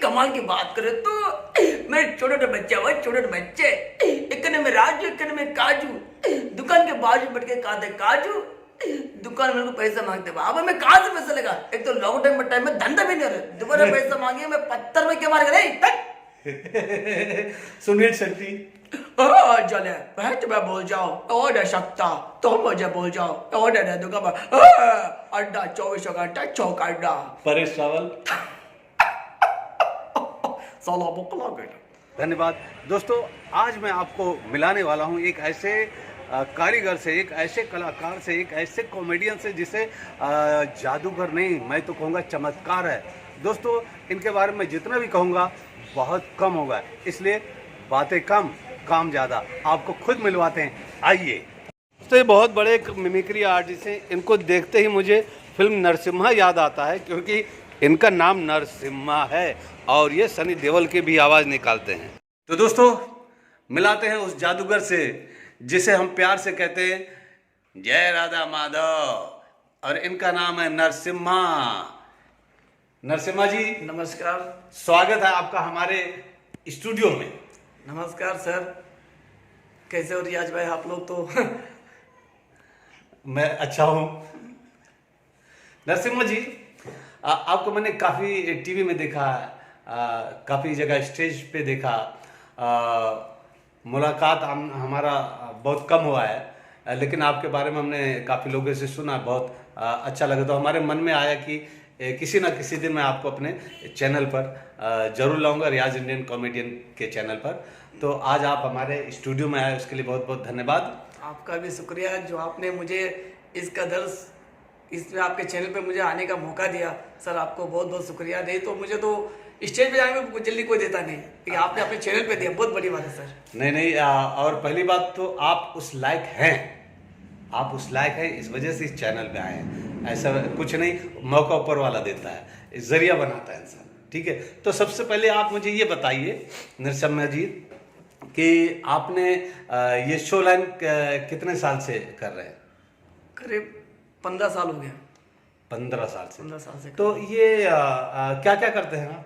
कमाल की बात करें तो मेरे छोटे छोटे बच्चे हुए, छोटे छोटे बच्चे, एक में राजू, एक में काजू, दुकान के बाजू बैठ के खाते काजू, दुकान में पैसा मांगते। अब मैं कहाँ से पैसा लेगा? एक तो लॉकडाउन में टाइम में धंधा भी नहीं रहा, दोबारा पैसा मांगे मैं पत्थर में क्या मार गए। सुनील शेट्टी चले मैं बोल जाओ और सकता तो मुझे बोल जाओ और दुकान अड्डा 24 घंटा चौक अड्डा। परेश रावल साला बुकला बेटा। धन्यवाद दोस्तों। आज मैं आपको मिलाने वाला हूं एक ऐसे कारीगर से, एक ऐसे कलाकार से, एक ऐसे कॉमेडियन से जिसे जादूगर नहीं, मैं तो कहूँगा चमत्कार है। दोस्तों इनके बारे में जितना भी कहूँगा बहुत कम होगा, इसलिए बातें कम काम ज़्यादा। आपको खुद मिलवाते हैं, आइए। तो ये बहुत बड़े एक मिमिक्री आर्टिस्ट हैं। इनको देखते ही मुझे फिल्म नरसिम्हा याद आता है, क्योंकि इनका नाम नरसिम्हा है और ये सनी देओल की भी आवाज़ निकालते हैं। तो दोस्तों मिलाते हैं उस जादूगर से जिसे हम प्यार से कहते हैं जय राधा माधव, और इनका नाम है नरसिम्हा। नरसिम्हा जी नमस्कार। स्वागत है आपका हमारे स्टूडियो में। नमस्कार सर, कैसे हो रियाज भाई आप लोग? तो मैं अच्छा हूँ। नरसिम्हा जी आपको मैंने काफ़ी टीवी में देखा, काफ़ी जगह स्टेज पे देखा, मुलाकात हमारा बहुत कम हुआ है, लेकिन आपके बारे में हमने काफ़ी लोगों से सुना, बहुत अच्छा लगा। तो हमारे मन में आया कि किसी ना किसी दिन मैं आपको अपने चैनल पर जरूर लाऊंगा, रियाज इंडियन कॉमेडियन के चैनल पर। तो आज आप हमारे स्टूडियो में आए, उसके लिए बहुत बहुत धन्यवाद। आपका भी शुक्रिया जो आपने मुझे इसका दर्श इसमें आपके चैनल पे मुझे आने का मौका दिया। सर आपको बहुत बहुत शुक्रिया। नहीं तो मुझे तो स्टेज पे जाने में जल्दी कोई देता नहीं, लेकिन आपने अपने चैनल पे दिया, बहुत बड़ी बात है सर। नहीं, और पहली बात तो आप उस लायक हैं, आप उस लायक हैं, इस वजह से इस चैनल पे आए हैं। ऐसा कुछ नहीं, मौका ऊपर वाला देता है, जरिया बनाता है इंसान। ठीक है, तो सबसे पहले आप मुझे ये बताइए नरसिम्हा जी कि आपने ये शो लाइन कितने साल से कर रहे हैं? करीब 15 साल हो गया। 15 साल से। 15 साल से। तो ये क्या क्या करते हैं आप?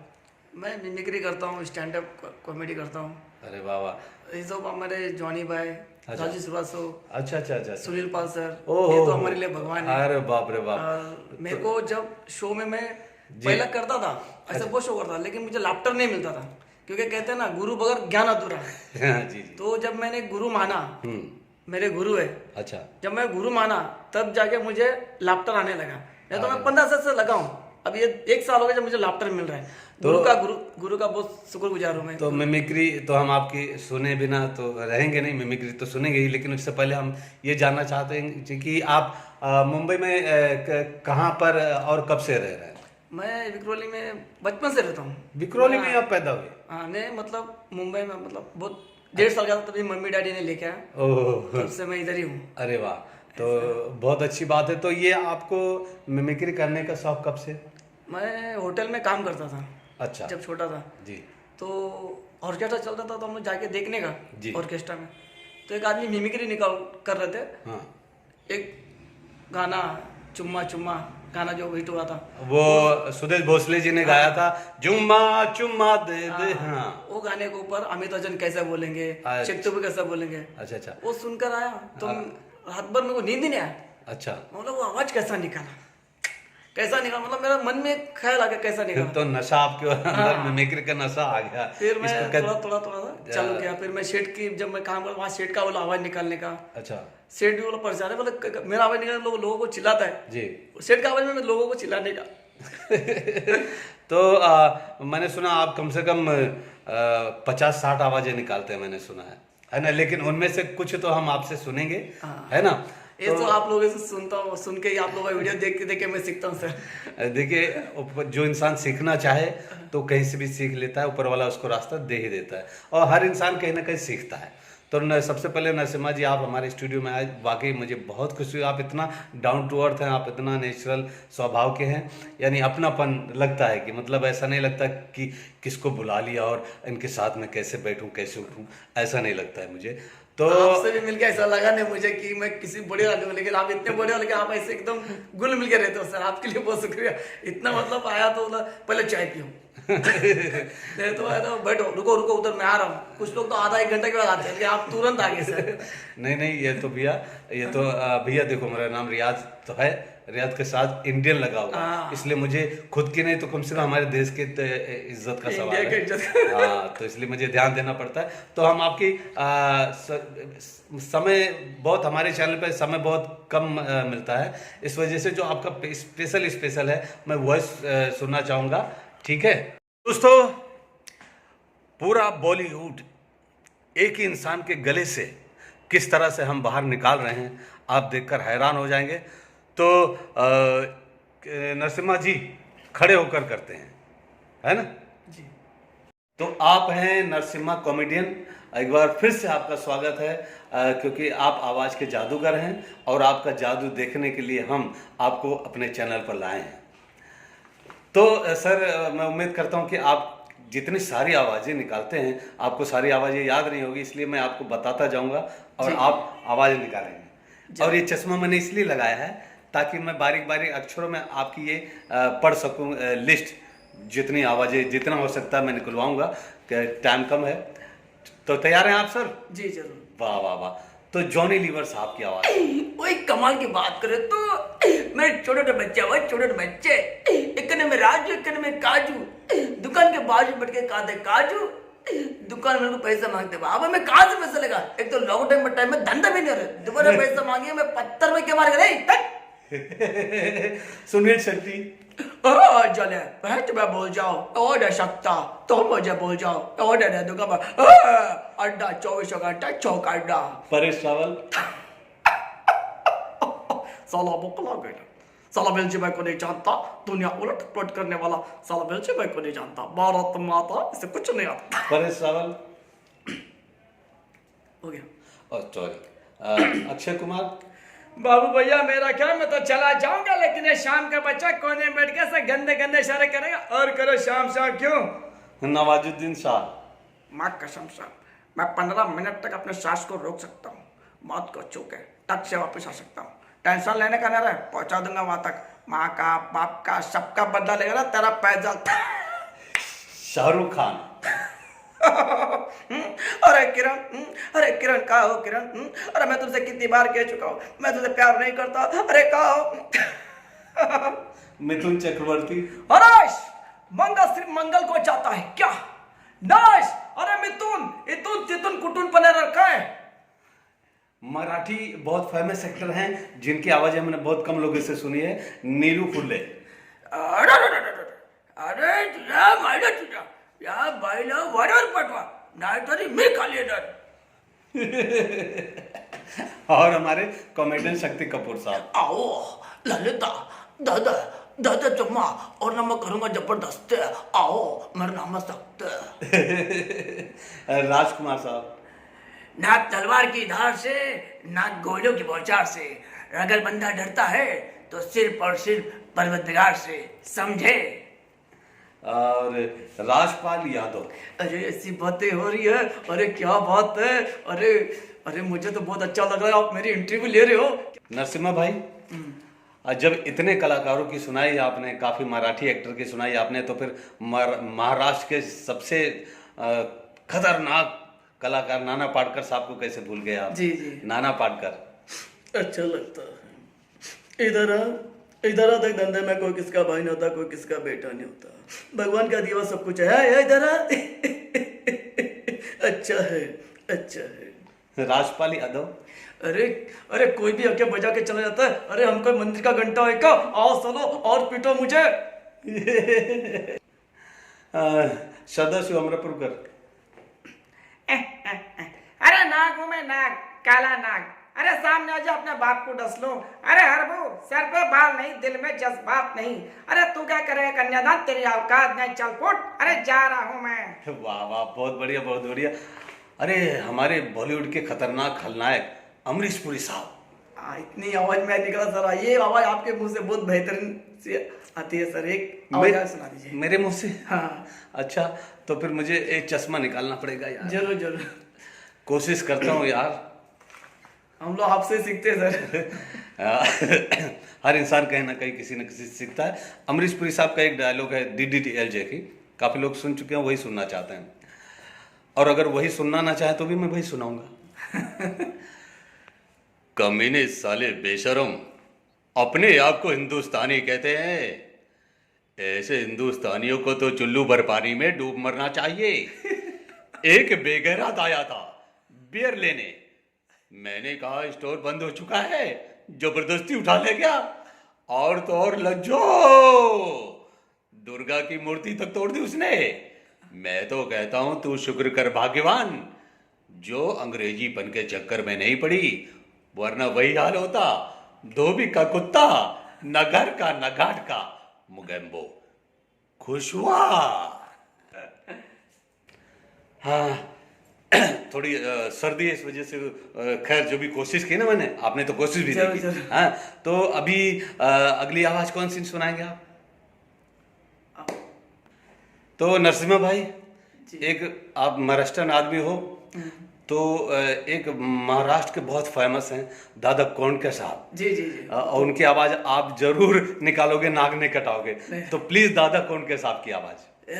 मैं मिमिक्री करता हूँ, स्टैंड अप कॉमेडी करता हूँ। अरे वाह वाह। ये सब हमारे जॉनी भाई, राजू श्रीवास्तव, अच्छा। सुनील पाल सर, ओहो, ये तो हमारे लिए भगवान है। अरे बाप रे बाप। और मेरे को जब शो में मैं पहला करता था, ऐसा बहुत शो करता था, लेकिन मुझे लाफ्टर नहीं मिलता था, क्योंकि कहते हैं ना गुरु बगैर ज्ञान अधूरा है। जी। तो जब मैंने गुरु माना, मेरे गुरु है, अच्छा, जब मैं गुरु माना तब जाके मुझे लाफ्टर आने लगा। नहीं तो मैं 15 साल से लगा हूँ, अब ये 1 साल हो गया जब मुझे लाफ्टर मिल रहा है। तो गुरु का बहुत शुक्रगुजार हूँ मैं। तो मिमिक्री तो हम आपकी सुने बिना तो रहेंगे नहीं, मिमिक्री तो सुनेंगे ही, लेकिन उससे पहले हम ये जानना चाहते हैं कि आप मुंबई में कहाँ पर और कब से रह रहे हैं? मैं विक्रोली में बचपन से रहता हूँ। विक्रोली में आप पैदा हुए? हाँ, नहीं मतलब मुंबई में, मतलब बहुत 1.5 साल का था तभी मम्मी डैडी ने लेके आया। ओह, तब से मैं इधर ही हूँ। अरे वाह, तो बहुत अच्छी बात है। तो ये आपको मिमिक्री करने का शौक कब से? मैं होटल में काम करता था। अच्छा, जब छोटा था जी। तो ऑर्केस्ट्रा चलता था, तो हम जाके देखने का जी। ऑर्केस्ट्रा में, तो एक आदमी मिमिक्री निकाल कर रहे थे। हाँ, एक गाना चुम्मा चुम्मा गाना जो हिट हुआ था, वो सुदेश भोसले जी ने गाया था, जुम्मा चुम्मा दे दे। हाँ, वो गाने के ऊपर अमिताभ बच्चन कैसे बोलेंगे, अच्छा। शेख कैसे बोलेंगे, अच्छा। वो सुनकर आया तो रात भर मेरे को नींद ही नहीं आया। अच्छा, मतलब वो आवाज कैसा निकाला, मतलब मेरा मन में ख्याल आ गया कैसा निकाला। तो नशा आपके अंदर, मिमिक्री का नशा आ गया। फिर मैं इसको थोड़ा सा चालू किया। फिर मैं सेठ की, जब मैं काम कर वहाँ सेठ का बोला आवाज निकालने का। अच्छा, सेठ भी बोला परेशान है, बोले मेरा आवाज निकालने लोगों को चिल्लाता है जी। सेठ का आवाज में लोगों को चिल्लाने का। तो मैंने सुना आप कम से कम 50-60 आवाजें निकालते हैं, मैंने सुना है ना? लेकिन उनमें से कुछ तो हम आपसे सुनेंगे, है ना? ये तो आप लोगों से सुनता हूँ, सुन के आप लोगों का वीडियो देख के मैं सीखता हूँ सर। देखिए, जो इंसान सीखना चाहे तो कहीं से भी सीख लेता है, ऊपर वाला उसको रास्ता दे ही देता है, और हर इंसान कहीं ना कहीं सीखता है। तो सबसे पहले नरसिम्हा जी, आप हमारे स्टूडियो में आए, वाकई मुझे बहुत खुशी हुई। आप इतना डाउन टू अर्थ हैं, आप इतना नेचुरल स्वभाव के हैं, यानी अपनापन लगता है कि मतलब ऐसा नहीं लगता कि किसको बुला लिया और इनके साथ में कैसे बैठूं कैसे उठूं, ऐसा नहीं लगता है मुझे। तो आपसे भी मिलके ऐसा लगा नहीं मुझे कि मैं किसी बड़े वाले हूँ, लेकिन आप इतने बड़े हो, लेकिन आप ऐसे एकदम गुल मिल के रहते हो सर। आपके लिए बहुत शुक्रिया। इतना मतलब आया तो पहले चाय पियो नहीं तो आया तो बैठो, रुको रुको उधर मैं आ रहा हूँ। कुछ लोग तो आधा एक घंटे के बाद आते हैं, लेकिन आप तुरंत आ गए सर। नहीं ये तो भैया, ये तो भैया देखो मेरा नाम रियाज तो है, रियाज के साथ इंडियन लगा हुआ, इसलिए मुझे खुद की नहीं तो कम से कम हमारे देश के इज्जत का सवाल है। हाँ, तो इसलिए मुझे ध्यान देना पड़ता है। तो हम आपकी समय बहुत, हमारे चैनल पे समय बहुत कम मिलता है, इस वजह से जो आपका स्पेशल है मैं वॉइस सुनना चाहूँगा, ठीक है दोस्तों। पूरा बॉलीवुड एक ही इंसान के गले से किस तरह से हम बाहर निकाल रहे हैं, आप देखकर हैरान हो जाएंगे। तो नरसिम्हा जी खड़े होकर करते हैं, है ना जी। तो आप हैं नरसिम्हा कॉमेडियन, एक बार फिर से आपका स्वागत है, क्योंकि आप आवाज़ के जादूगर हैं और आपका जादू देखने के लिए हम आपको अपने चैनल पर लाए हैं। तो सर मैं उम्मीद करता हूं कि आप जितनी सारी आवाज़ें निकालते हैं, आपको सारी आवाज़ें याद नहीं होगी, इसलिए मैं आपको बताता जाऊंगा और आप आवाज़ें निकालेंगे। और ये चश्मा मैंने इसलिए लगाया है ताकि मैं बारीक बारीक अक्षरों में आपकी ये पढ़ सकूं लिस्ट, जितनी आवाज़ें जितना हो सकता है मैं निकलवाऊंगा, टाइम कम है। तो तैयार हैं आप सर? जी जरूर। वाह वाह वाह। तो जॉनी लीवर साहब की आवाज़। वही कमाल की बात करें तो मेरे छोटे छोटे बच्चे, वही छोटे छोटे बच्चे, एक में राजू एक में काजू, दुकान के बाजू बैठ के खाते काजू, दुकान में पैसा मांगते बाबा मैं कहाँ से पैसा लगा, एक तो लॉकडाउन में टाइम में धंधा भी नहीं हो रहा, दोबारा पैसा मांगे मैं पत्थर में क्या मार गए। सुनील शेट्टी चले बैठ मैं बोल जाओ और दे सकता तो मुझे बोल जाओ और दे दूंगा मैं, अड्डा 24 घंटा चौका अड्डा। परेश रावल साला बोकला गया, साला बेलजी भाई को नहीं जानता, दुनिया उलट पलट करने वाला साला बेलजी भाई को नहीं जानता, भारत माता इसे कुछ नहीं आता। परेश रावल हो गया। और सॉरी अक्षय कुमार। बाबू भैया मेरा क्या, मैं तो चला जाऊंगा, लेकिन ये शाम का बच्चा कोने में बैठ के से गंदे गंदे इशारे करेगा और करो शाम शाम क्यों। नवाजुद्दीन शाह। माँ कसम से मैं 15 मिनट तक अपने सांस को रोक सकता हूँ, मौत को छू के टक से वापस आ सकता हूँ। टेंशन लेने का नहीं रहे, पहुंचा दूंगा वहां तक, माँ का बाप का सबका बदला लेगा ना तेरा पैदल। शाहरुख खान। अरे किरण का हो किरण, अरे मैं तुझसे कितनी बार कह चुका हूँ मैं तुझे प्यार नहीं करता, अरे का हो। मिथुन चक्रवर्ती। हर्ष मंगल सिर्फ मंगल को चाहता है क्या, नाश। अरे मिथुन चितुन कुटुन पने रखा है। मराठी बहुत फेमस एक्टर हैं जिनकी आवाजें मैंने बहुत कम लोगों से सुनी है, नीलू फुल्ले। अरे या बाईला वरवर पटवा नाही तरी मी खाली येणार। और हमारे कॉमेडियन शक्ति कपूर साहब। आओ ललिता दादा दादा चुम्मा और ना मैं करूंगा जबरदस्त, आओ मेरा नाम सख्त। राजकुमार साहब। ना तलवार की धार से ना गोलियों की बौछार से, अगर बंदा डरता है तो सिर्फ और सिर्फ परवरदिगार से, समझे। और राजपाल यादव। अरे ऐसी बातें हो रही है, अरे क्या बात है, अरे मुझे तो बहुत अच्छा लग रहा है आप मेरी इंटरव्यू ले रहे हो। नरसिम्हा भाई, जब इतने कलाकारों की सुनाई आपने, काफी मराठी एक्टर की सुनाई आपने, तो फिर महाराष्ट्र के सबसे खतरनाक कलाकार नाना पाटेकर साहब को कैसे भूल गए आप? जी नाना पाटेकर अच्छा लगता है। इधर तक धंधे में कोई किसका भाई नहीं होता, कोई किसका बेटा नहीं होता, भगवान का दिया सब कुछ है। इधर अच्छा है। राजपाल यादव। अरे कोई भी आके बजा के चला जाता है, अरे हमको मंदिर का घंटा है क्या, आओ चलो और पीटो मुझे। सदाशिव अमरपुरकर। अरे नाग हूं मैं, नाग, काला नाग, अरे सामने आजा अपने बाप को डस लो। अरे हरबू सर पे बाल नहीं, दिल में जज्बात नहीं, अरे तू क्या करेगा कन्यादान, तेरी औकात नहीं, चल फुट, अरे जा रहा हूं मैं। वाह वाह, बहुत बढ़िया बहुत बढ़िया। अरे हमारे बॉलीवुड के खतरनाक खलनायक अमरीश पुरी साहब। इतनी आवाज में निकला सर, ये आवाज आपके मुंह से बहुत बेहतरीन से आती है सर, एक आवाज सुना दीजिए। मेरे मुंह से? हाँ। अच्छा, तो फिर मुझे एक चश्मा निकालना पड़ेगा यार। जरूर। कोशिश करता हूँ यार, हम लोग आपसे सीखते हैं सर। हर इंसान कहीं ना कहीं किसी न किसी से सीखता है। अमरीश पुरी साहब का एक डायलॉग है DDLJ की, काफ़ी लोग सुन चुके हैं, वही सुनना चाहते हैं, और अगर वही सुनना ना चाहे तो भी मैं वही सुनाऊंगा। कमीने साले बेशरम, अपने आप को हिंदुस्तानी कहते हैं, ऐसे हिंदुस्तानियों को तो चुल्लू भर पानी में डूब मरना चाहिए। एक बेगैरत आया था बियर लेने, मैंने कहा स्टोर बंद हो चुका है, जबरदस्ती उठा ले गया, और तो और लज्जो दुर्गा की मूर्ति तक तोड़ दी उसने। मैं तो कहता हूं तू शुक्र कर भाग्यवान जो अंग्रेजीपन के चक्कर में नहीं पड़ी, वरना वही हाल होता, धोबी का कुत्ता, न घर का न घाट का मुगेम्बो। खुश हुआ। हाँ, थोड़ी सर्दी है इस वजह से, खैर जो भी कोशिश की ना मैंने, आपने तो कोशिश भी नहीं की। हाँ, तो अभी अगली आवाज कौन सी सुनाएंगे आप? तो नरसिम्हा भाई, एक आप महाराष्ट्रन आदमी हो, तो एक महाराष्ट्र के बहुत फेमस हैं दादा कोंडके साहब। जी जी जी। और उनकी आवाज आप जरूर निकालोगे, नाक नहीं कटाओगे, तो प्लीज दादा कोंडके साहब की आवाज। या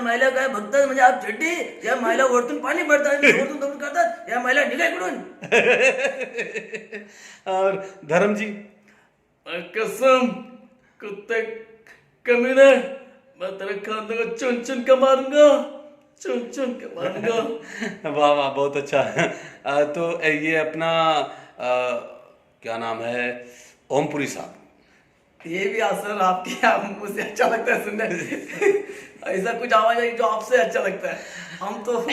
महिला काय बघतात म्हणजे आप चड्डी, या महिला वरतून पाणी पडतात, वरतून दौड करतात, या महिला निघा इकडून। और धर्म जी? कसम कुत्ते कमीने, मैं तेरे खाने को चुन चुन के मारूंगा, चुन चुन के मारूंगा। वाह वाह, बहुत अच्छा। तो ये अपना क्या नाम है, ओमपुरी साहब। ये भी असर आपके मुझसे अच्छा लगता है सुनने। ऐसा कुछ आवाज है जो आपसे अच्छा लगता है। हम तो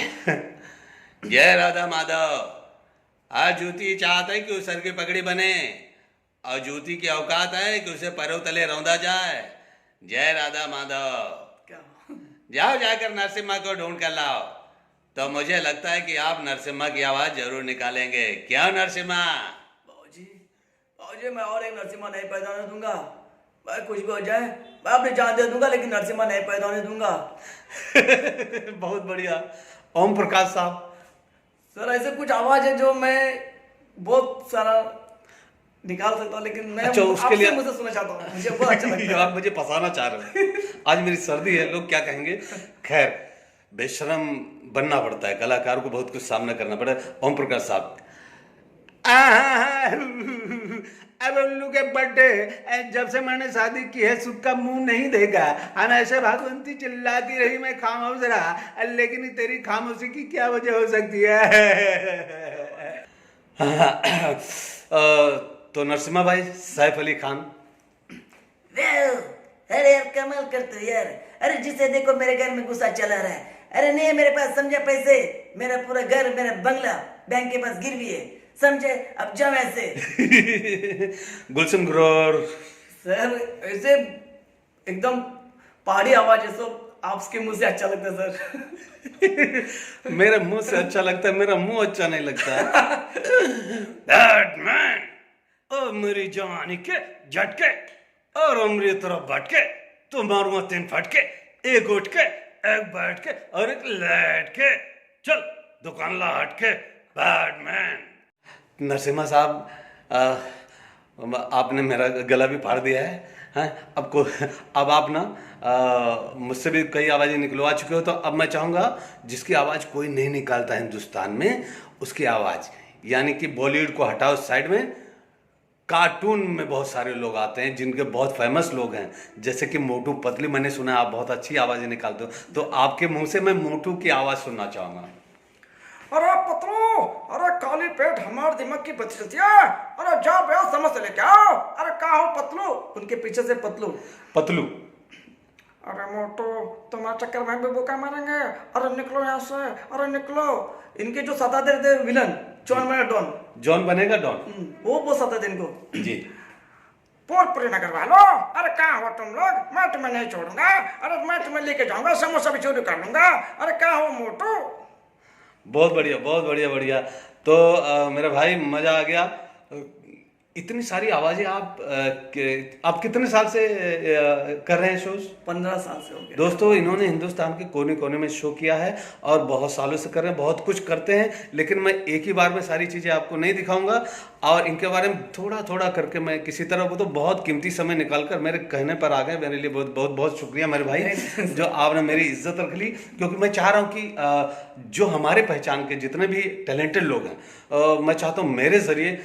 जय राधा माधव। आज जूती चाहता है कि उस सर की पगड़ी बने, और जूती की औकात है कि उसे पैरों तले रौंदा जाए। जय राधा माधव। जाओ जाकर नरसिम्हा को ढूंढ कर लाओ। तो मुझे लगता है कि आप नरसिम्हा की आवाज जरूर निकालेंगे, क्यों नरसिम्हा? बाबूजी मैं और एक नरसिम्हा नहीं पैदा होने दूंगा। भाई कुछ भी हो जाए मैं अपनी जान दे दूंगा, लेकिन नरसिम्हा नहीं पैदा होने दूंगा। बहुत बढ़िया। ओम प्रकाश साहब? सर ऐसे कुछ आवाज है जो मैं बहुत सारा निकाल सकता हूँ, लेकिन मैं अच्छा, उसके लिए मुझे सुनना चाहता हूँ, मुझे बहुत अच्छा लगता है। आप मुझे फंसाना चाह रहे हैं। आज मेरी सर्दी है, लोग क्या कहेंगे। खैर, बेशरम बनना पड़ता है, कलाकार को बहुत कुछ सामना करना पड़ता है। ओम प्रकाश साहब? अब उल्लू के बर्थडे, जब से मैंने शादी की है सुख का मुंह नहीं देखा। हम ऐसे भागवंती चिल्लाती रही, मैं खामोश रहा, लेकिन तेरी खामोशी की क्या वजह हो सकती है? तो नरसिम्हा भाई, सैफ अली खान? अरे यार कमाल करते हो यार। अरे जिसे देखो मेरे घर में गुस्सा चला रहा है। अरे नहीं मेरे पास समझा पैसे, मेरा पूरा घर, मेरा बंगला बैंक के पास गिरवी है, समझे? अब जाओ ऐसे। गुलशन ग्रोवर? सर ऐसे एकदम पहाड़ी आवाज है, सब आपके मुंह से अच्छा लगता है सर। मेरे मुंह से अच्छा लगता है? मेरा मुंह अच्छा नहीं लगता। बैटमैन, ओ मेरी जवानी के झटके और उम्र तरफ भटके, तो मारूंगा 3 फटके, एक उठ के, एक बैठ के और एक लेट के, चल दुकान ला हट के, बैटमैन। नरसिम्हा साहब, आपने मेरा गला भी फाड़ दिया है, हैं? अब आप ना मुझसे भी कई आवाज़ें निकलवा चुके हो, तो अब मैं चाहूँगा जिसकी आवाज़ कोई नहीं निकालता हिंदुस्तान में, उसकी आवाज़, यानी कि बॉलीवुड को हटाओ साइड में, कार्टून में बहुत सारे लोग आते हैं जिनके बहुत फेमस लोग हैं, जैसे कि मोटू पतली। मैंने सुना आप बहुत अच्छी आवाज़ें निकालते हो, तो आपके मुंह से मैं मोटू की आवाज़ सुनना चाहूँगा। अरे पतलू, अरे काली पेट हमारे दिमाग की बचतिया, अरे जाओ भैया समझ लेके आओ। अरे कहाँ हो पतलू? उनके पीछे से पतलू। पतलू? अरे मोटू तुम्हारे चक्कर में भी भूखा मारेंगे, अरे निकलो यहाँ से, अरे निकलो। इनके जो सताते थे विलन, जॉन बनेगा डॉन। जॉन बनेगा डॉन? वो सताते इनको जी। पूरी नगर वालो, अरे कहाँ हो तुम लोग? मैं तुम्हें नहीं छोड़ूंगा, अरे मैं तुम्हें लेके जाऊंगा, समोसा भी चोरी कर लूंगा। अरे कहाँ हो मोटू? बहुत बढ़िया, बहुत बढ़िया, बढ़िया। तो मेरा भाई मजा आ गया। इतनी सारी आवाजें आप कितने साल से कर रहे हैं शोज? 15 साल से हो गया दोस्तों, इन्होंने हिंदुस्तान के कोने कोने में शो किया है और बहुत सालों से कर रहे हैं, बहुत कुछ करते हैं, लेकिन मैं एक ही बार में सारी चीज़ें आपको नहीं दिखाऊंगा और इनके बारे में थोड़ा थोड़ा करके मैं किसी तरह, वो तो बहुत कीमती समय निकाल कर मेरे कहने पर आ गए। मेरे लिए बहुत बहुत बहुत शुक्रिया मेरे भाई, जो आपने मेरी इज्जत रख ली, क्योंकि मैं चाह रहा हूँ कि जो हमारे पहचान के जितने भी टैलेंटेड लोग हैं, मैं चाहता हूँ मेरे ज़रिए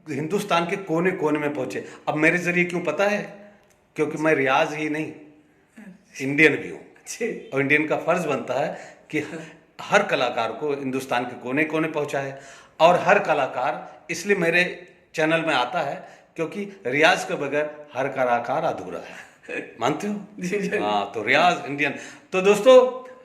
हिंदुस्तान के कोने कोने में पहुंचे। अब मेरे जरिए क्यों पता है? क्योंकि मैं रियाज ही नहीं, इंडियन भी हूँ और इंडियन का फर्ज बनता है कि हर कलाकार को हिंदुस्तान के कोने कोने पहुंचाए। और हर कलाकार इसलिए मेरे चैनल में आता है क्योंकि रियाज के बगैर हर कलाकार अधूरा है, मानते हो? हाँ, तो रियाज इंडियन। तो दोस्तों,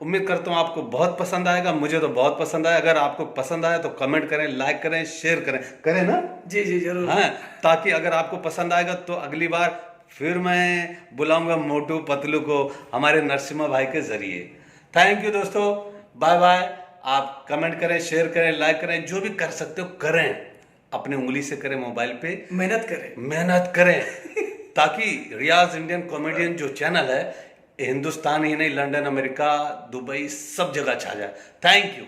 उम्मीद करता हूँ आपको बहुत पसंद आएगा, मुझे तो बहुत पसंद आया। अगर आपको पसंद आया तो कमेंट करें, लाइक करें, शेयर करें ना? जी जी जरूर। हाँ, ताकि अगर आपको पसंद आएगा तो अगली बार फिर मैं बुलाऊंगा मोटू पतलू को हमारे नरसिम्हा भाई के जरिए। थैंक यू दोस्तों, बाय बाय। आप कमेंट करें, शेयर करें, लाइक करें, जो भी कर सकते हो करें, अपनी उंगली से करें, मोबाइल पे मेहनत करें ताकि रियाज इंडियन कॉमेडियन जो चैनल है, हिंदुस्तान ही नहीं, लंदन, अमेरिका, दुबई, सब जगह छा जाए। Thank you.